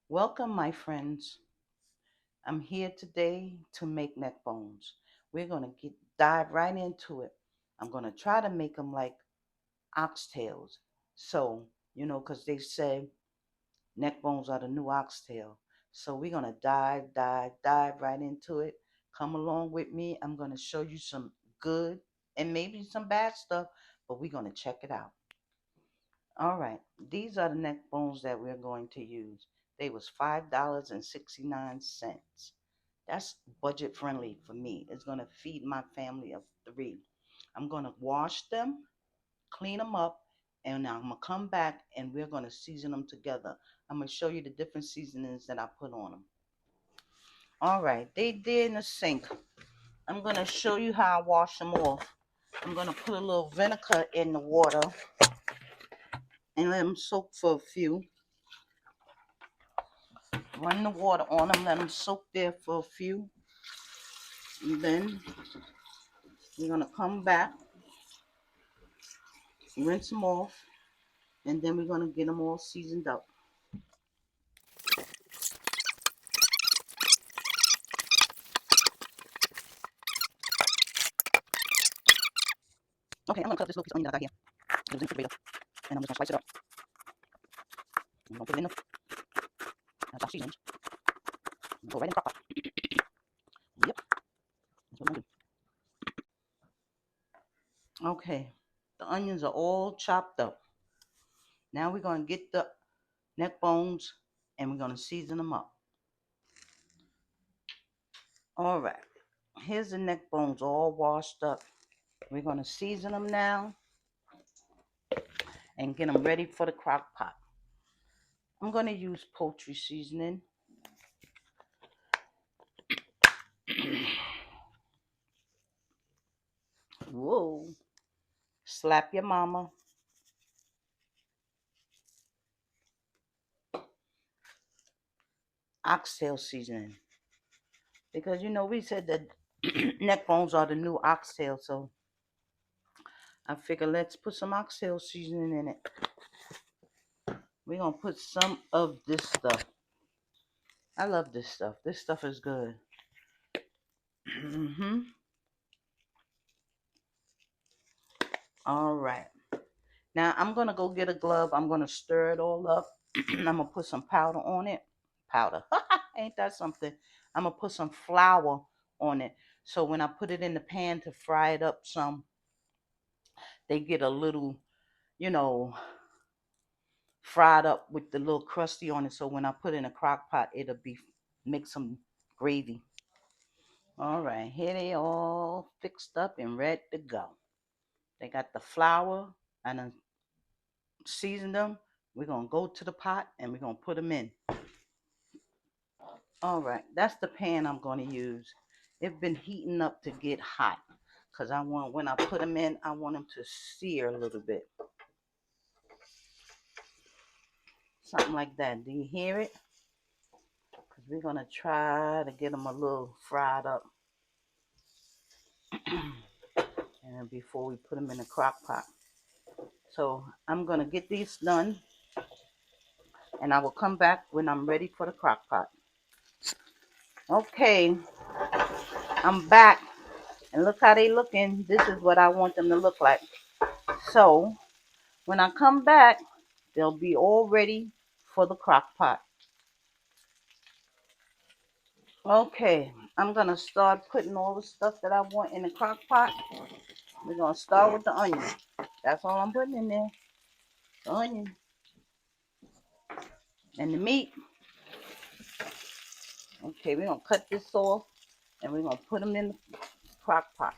Welcome, my friends. I'm here today to make neck bones. We're gonna get dive right into it. I'm gonna try to make them like oxtails. So, because they say neck bones are the new oxtail. So we're gonna dive right into it. Come along with me. I'm gonna show you some good and maybe some bad stuff, but we're gonna check it out. All right, these are the neck bones that we're going to use. They was $5.69. That's budget friendly for me. It's gonna feed my family of three. I'm gonna wash them, clean them up, and I'm gonna come back and we're gonna season them together. I'm gonna show you the different seasonings that I put on them. All right, they did in the sink. I'm gonna show you how I wash them off. I'm gonna put a little vinegar in the water and let them soak for a few. Run the water on them, let them soak there for a few. And then we're gonna come back, rinse them off, and then we're gonna get them all seasoned up. Okay, I'm gonna cut this little piece of onion that I got here. It was in the refrigerator, and I'm just gonna slice it up. I'm gonna put it in that's our seasonings. Go right in the crock pot. Yep, that's what I'm gonna do. Okay, the onions are all chopped up. Now we're gonna get the neck bones and we're gonna season them up. All right, here's the neck bones all washed up. We're gonna season them now and get them ready for the crock pot. I'm gonna use poultry seasoning. Whoa, slap your mama. Oxtail seasoning. Because we said that neck bones are the new oxtail, so I figure let's put some oxtail seasoning in it. We're gonna put some of this stuff. I love this stuff. This stuff is good. All right. Now I'm gonna go get a glove. I'm gonna stir it all up. I'm gonna put some powder on it. Powder. Ain't that something? I'm gonna put some flour on it. So when I put it in the pan to fry it up some, they get a little, you know, fried up with the little crusty on it. So when I put it in a crock pot, it'll be make some gravy. All right, here they all fixed up and ready to go. They got the flour and then seasoned them. We're gonna go to the pot and we're gonna put them in. All right, that's the pan I'm gonna use. It's been heating up to get hot because I want when I put them in, I want them to sear a little bit, something like that. Do you hear it? Because we're gonna try to get them a little fried up. And before we put them in the crock pot. So I'm going to get these done and I will come back when I'm ready for the crock pot. Okay, I'm back and look how they looking. This is what I want them to look like. So when I come back, they'll be all ready for the crock pot. Okay, I'm going to start putting all the stuff that I want in the crock pot. We're going to start with the onion. That's all I'm putting in there. The onion and the meat. Okay, we're going to cut this off and we're going to put them in the crock pot.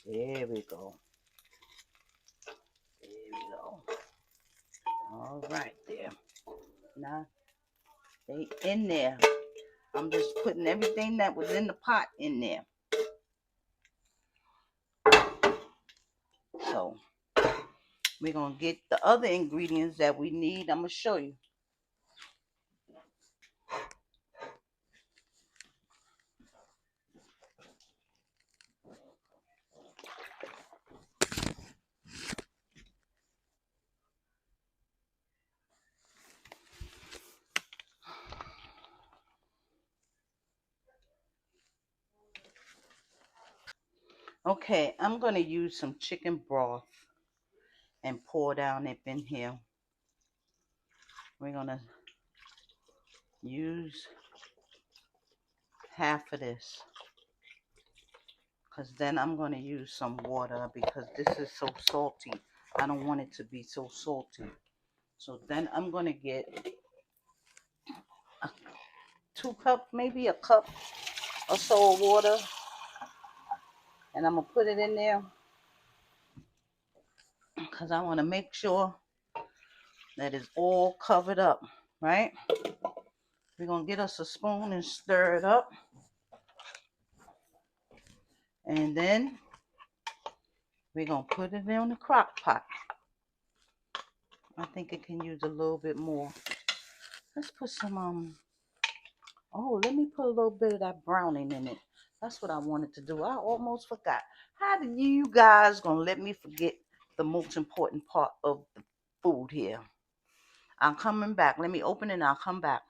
There we go. There we go. All right there. Now they in there. I'm just putting everything that was in the pot in there. So we're going to get the other ingredients that we need. I'm going to show you. Okay, I'm going to use some chicken broth and pour down it in here. We're going to use half of this, because then I'm going to use some water because this is so salty. I don't want it to be so salty. So then I'm going to get a 2 cup, maybe a cup or so of water, and I'm going to put it in there because I want to make sure that it's all covered up, right? We're going to get us a spoon and stir it up. And then we're going to put it in the crock pot. I think it can use a little bit more. Let's put some, oh, let me put a little bit of that browning in it. That's what I wanted to do. I almost forgot. How did you guys going to let me forget the most important part of the food here? I'm coming back. Let me open it and I'll come back.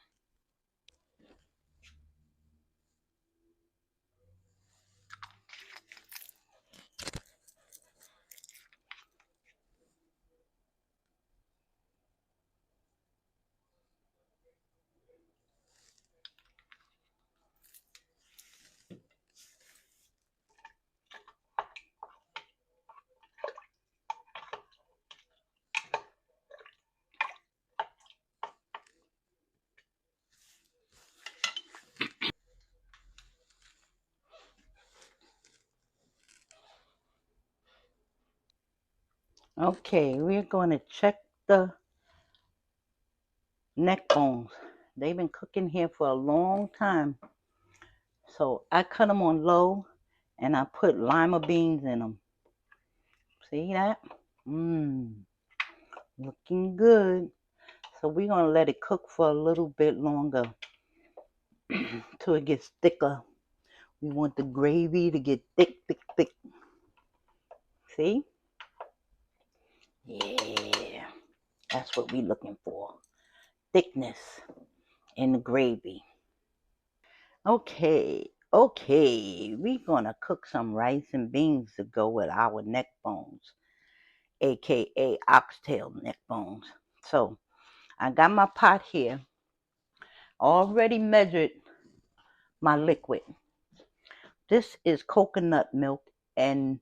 Okay, we're going to check the neck bones. They've been cooking here for a long time. So I cut them on low and I put lima beans in them. See that? Looking good. So we're going to let it cook for a little bit longer till it gets thicker. We want the gravy to get thick, thick, thick. See? Yeah. That's what we're looking for. Thickness in the gravy. Okay. We're going to cook some rice and beans to go with our neck bones, aka oxtail neck bones. So I got my pot here. Already measured my liquid. This is coconut milk and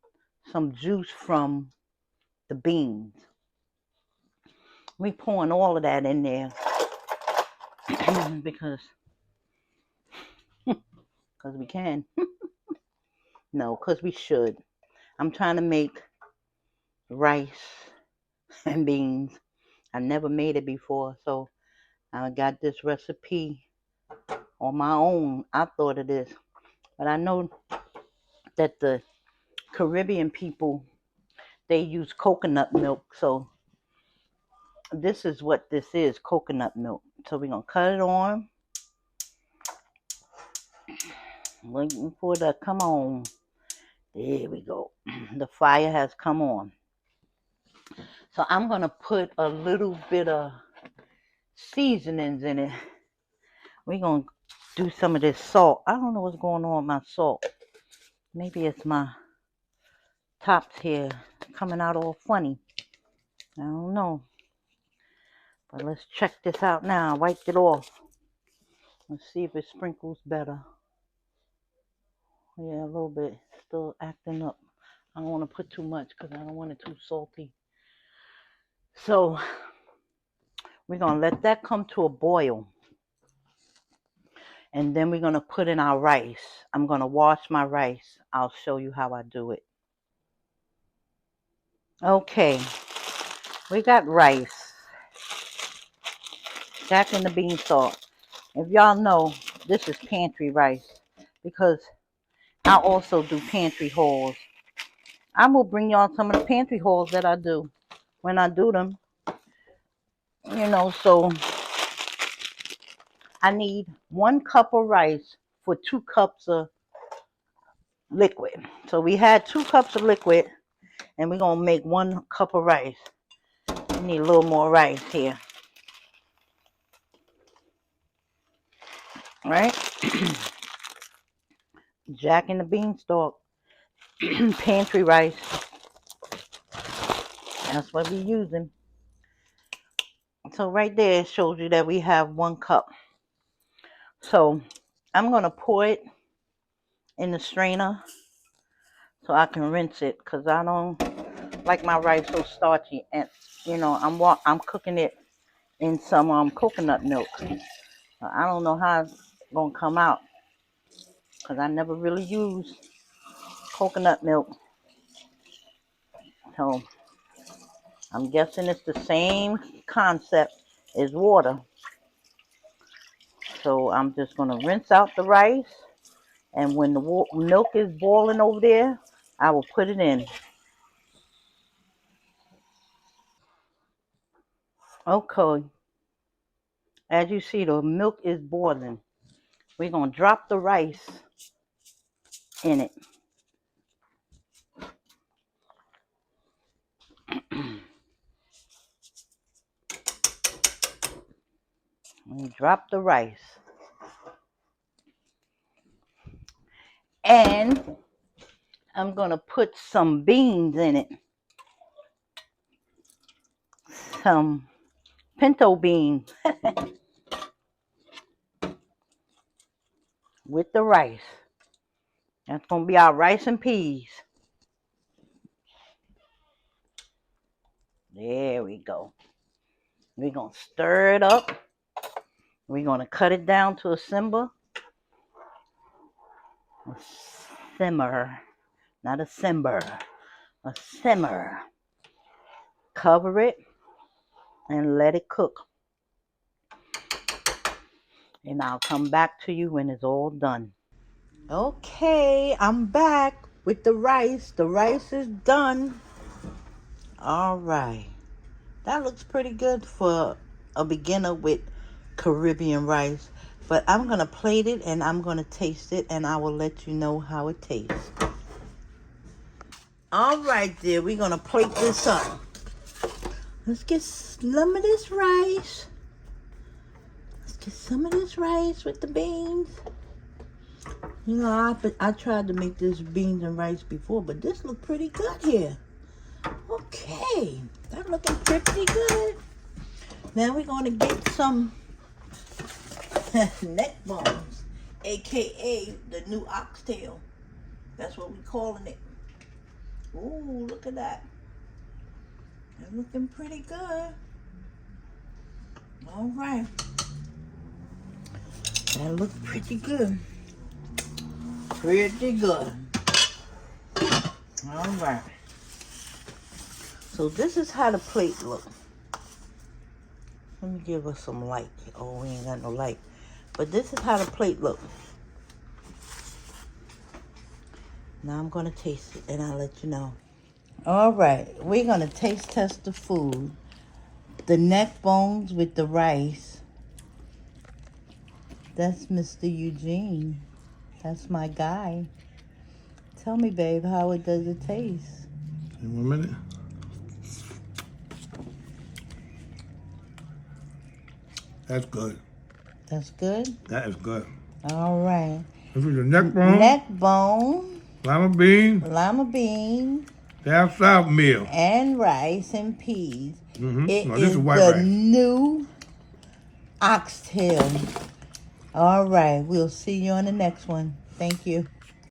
some juice from the beans. We pouring all of that in there because we can. No, because we should. I'm trying to make rice and beans. I never made it before, so I got this recipe on my own. I thought of this, but I know that the Caribbean people, they use coconut milk, so this is what this is, coconut milk. So we're going to cut it on. Waiting for it to come on. There we go. The fire has come on. So I'm going to put a little bit of seasonings in it. We're going to do some of this salt. I don't know what's going on with my salt. Maybe it's my tops here coming out all funny. I don't know. But let's check this out now. I wiped it off. Let's see if it sprinkles better. Yeah, a little bit. Still acting up. I don't want to put too much because I don't want it too salty. So we're going to let that come to a boil. And then we're going to put in our rice. I'm going to wash my rice. I'll show you how I do it. Okay. We got rice. Jack and the beanstalk. If y'all know, this is pantry rice because I also do pantry hauls. I will bring y'all some of the pantry hauls that I do when I do them. So I need 1 cup of rice for 2 cups of liquid. So we had 2 cups of liquid and we're going to make 1 cup of rice. We need a little more rice here. Right? Jack and the beanstalk. pantry rice. That's what we're using. So right there it shows you that we have 1 cup. So I'm going to pour it in the strainer so I can rinse it, because I don't like my rice so starchy. And you know, I'm cooking it in some coconut milk. I don't know how it's going to come out, because I never really use coconut milk. So I'm guessing it's the same concept as water. So I'm just going to rinse out the rice. And when the milk is boiling over there, I will put it in. Okay. As you see, the milk is boiling. We're going to drop the rice in it. We drop the rice. And I'm going to put some beans in it. Some pinto beans with the rice. That's going to be our rice and peas. There we go. We're going to stir it up. We're going to cut it down to a simmer. A simmer. Not a simmer. A simmer. Cover it and let it cook. And I'll come back to you when it's all done. Okay, I'm back with the rice. The rice is done. All right. That looks pretty good for a beginner with Caribbean rice. But I'm going to plate it and I'm going to taste it, and I will let you know how it tastes. All right, dear. We're going to plate this up. Let's get some of this rice. Let's get some of this rice with the beans. You know, I tried to make this beans and rice before, but this look pretty good here. Okay, that looking pretty good. Now we're going to get some neck bones, aka the new oxtail. That's what we're calling it. Ooh, look at that. They're looking pretty good. All right. That looks pretty good. Pretty good. All right. So this is how the plate looks. Let me give us some light. Oh, we ain't got no light. But this is how the plate looks. Now I'm going to taste it and I'll let you know. All right. We're going to taste test the food. The neck bones with the rice. That's Mr. Eugene. That's my guy. Tell me, babe, how does it taste? In 1 minute. That's good. That's good? That is good. All right. This is the neck bone. Neck bone. Lima bean. Lima bean. Down south meal. And rice and peas. It No, is this is white the rice. new oxtail. All right. We'll see you on the next one. Thank you.